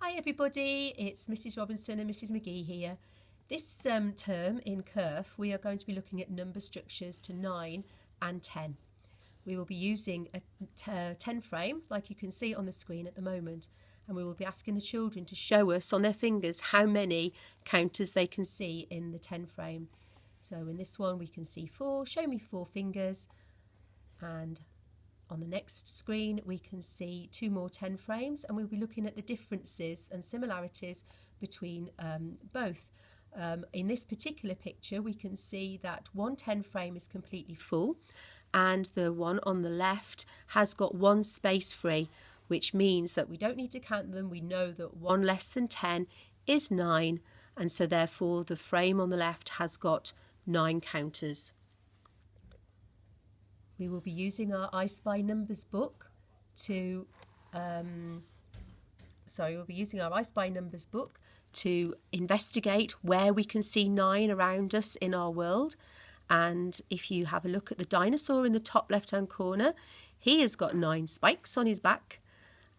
Hi everybody, it's Mrs Robinson and Mrs McGee here. This term in KIRF we are going to be looking at number structures to 9 and 10. We will be using a 10 frame like you can see on the screen at the moment, and we will be asking the children to show us on their fingers how many counters they can see in the 10 frame. So in this one we can see 4, show me 4 fingers, and on the next screen we can see 2 more 10 frames, and we'll be looking at the differences and similarities between both. In this particular picture we can see that one 10 frame is completely full and the one on the left has got one space free, which means that we don't need to count them. We know that 1 less than 10 is 9, and so therefore the frame on the left has got 9 counters. We will be using our I Spy Numbers book to investigate where we can see 9 around us in our world. And if you have a look at the dinosaur in the top left hand corner, he has got 9 spikes on his back,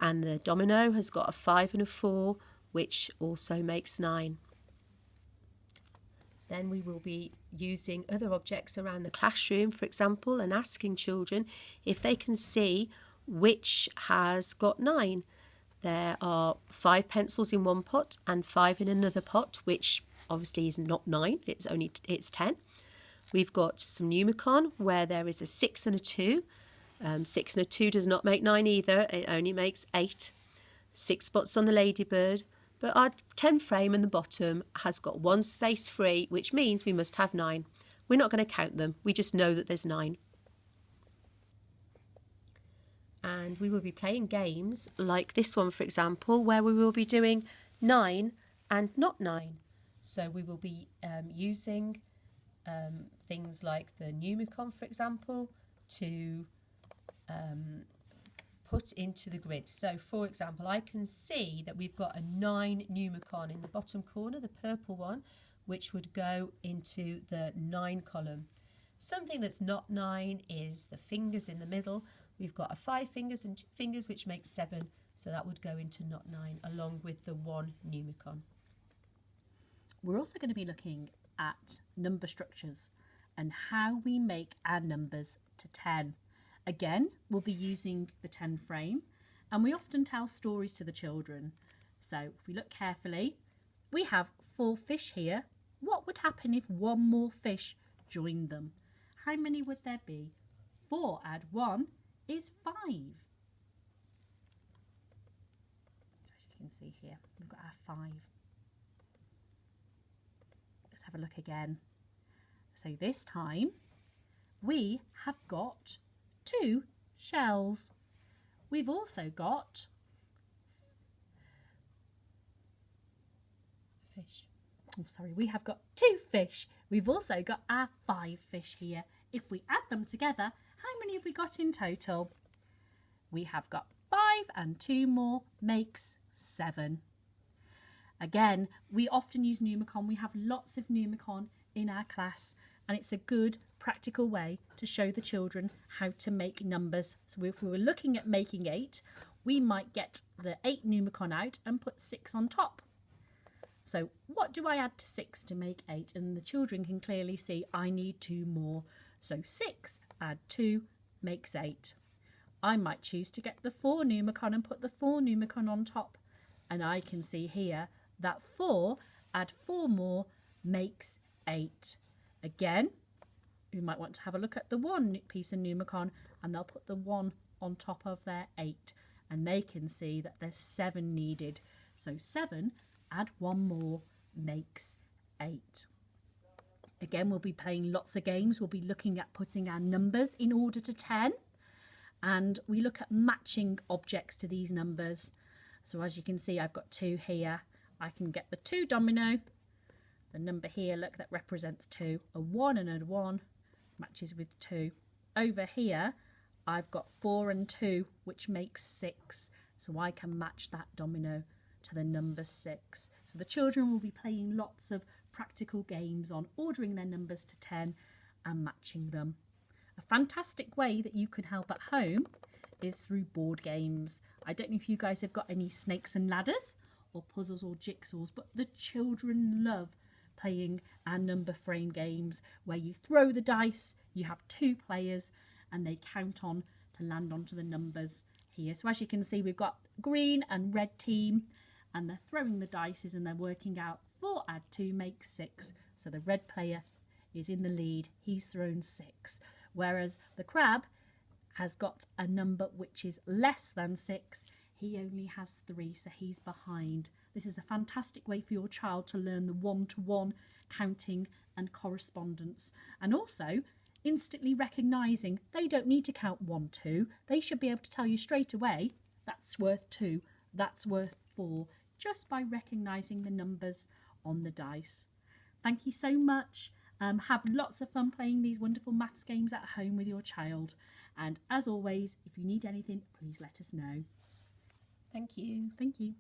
and the domino has got a 5 and a 4, which also makes 9. Then we will be using other objects around the classroom, for example, and asking children if they can see which has got 9. There are 5 pencils in one pot and 5 in another pot, which obviously is not 9, it's 10. We've got some numicon where there is a 6 and a 2. 6 and a 2 does not make 9 either, it only makes 8. 6 spots on the ladybird. But our 10 frame in the bottom has got 1 space free, which means we must have 9. We're not going to count them, we just know that there's 9. And we will be playing games like this one, for example, where we will be doing 9 and not 9. So we will be using things like the numicon, for example, to put into the grid. So for example, I can see that we've got a 9 numicon in the bottom corner, the purple one, which would go into the 9 column. Something that's not 9 is the fingers in the middle. We've got a 5 fingers and 2 fingers, which makes 7, so that would go into not 9 along with the 1 numicon. We're also going to be looking at number structures and how we make our numbers to 10. Again, we'll be using the 10 frame, and we often tell stories to the children. So if we look carefully, we have 4 fish here. What would happen if 1 more fish joined them? How many would there be? 4 add 1 is 5. So as you can see here, we've got our 5. Let's have a look again. So this time we have got 2 shells. We've also got fish. Oh, sorry, we have got 2 fish. We've also got our 5 fish here. If we add them together, how many have we got in total? We have got 5 and 2 more makes 7. Again, we often use numicon. We have lots of numicon in our class, and it's a good practical way to show the children how to make numbers. So if we were looking at making 8, we might get the 8 numicon out and put 6 on top. So what do I add to 6 to make 8? And the children can clearly see I need 2 more. So 6 add 2 makes 8. I might choose to get the 4 numicon and put the 4 numicon on top. And I can see here that 4 add 4 more makes 8. Again, we might want to have a look at the 1 piece of numicon, and they'll put the 1 on top of their 8, and they can see that there's 7 needed. So 7 add 1 more makes 8. Again, we'll be playing lots of games. We'll be looking at putting our numbers in order to 10, and we look at matching objects to these numbers. So as you can see, I've got 2 here. I can get the 2 domino. The number here, look, that represents 2. A 1 and a 1 matches with 2. Over here, I've got 4 and 2, which makes 6. So I can match that domino to the number 6. So the children will be playing lots of practical games on ordering their numbers to 10 and matching them. A fantastic way that you can help at home is through board games. I don't know if you guys have got any snakes and ladders or puzzles or jigsaws, but the children love playing our number frame games where you throw the dice, you have 2 players, and they count on to land onto the numbers here. So as you can see, we've got green and red team, and they're throwing the dice and they're working out 4 add 2 makes 6. So the red player is in the lead. He's thrown 6. Whereas the crab has got a number which is less than 6. He only has 3, so he's behind. This is a fantastic way for your child to learn the one-to-one counting and correspondence. And also instantly recognising they don't need to count 1, 2. They should be able to tell you straight away, that's worth 2, that's worth 4, just by recognising the numbers on the dice. Thank you so much. Have lots of fun playing these wonderful maths games at home with your child. And as always, if you need anything, please let us know. Thank you. Thank you.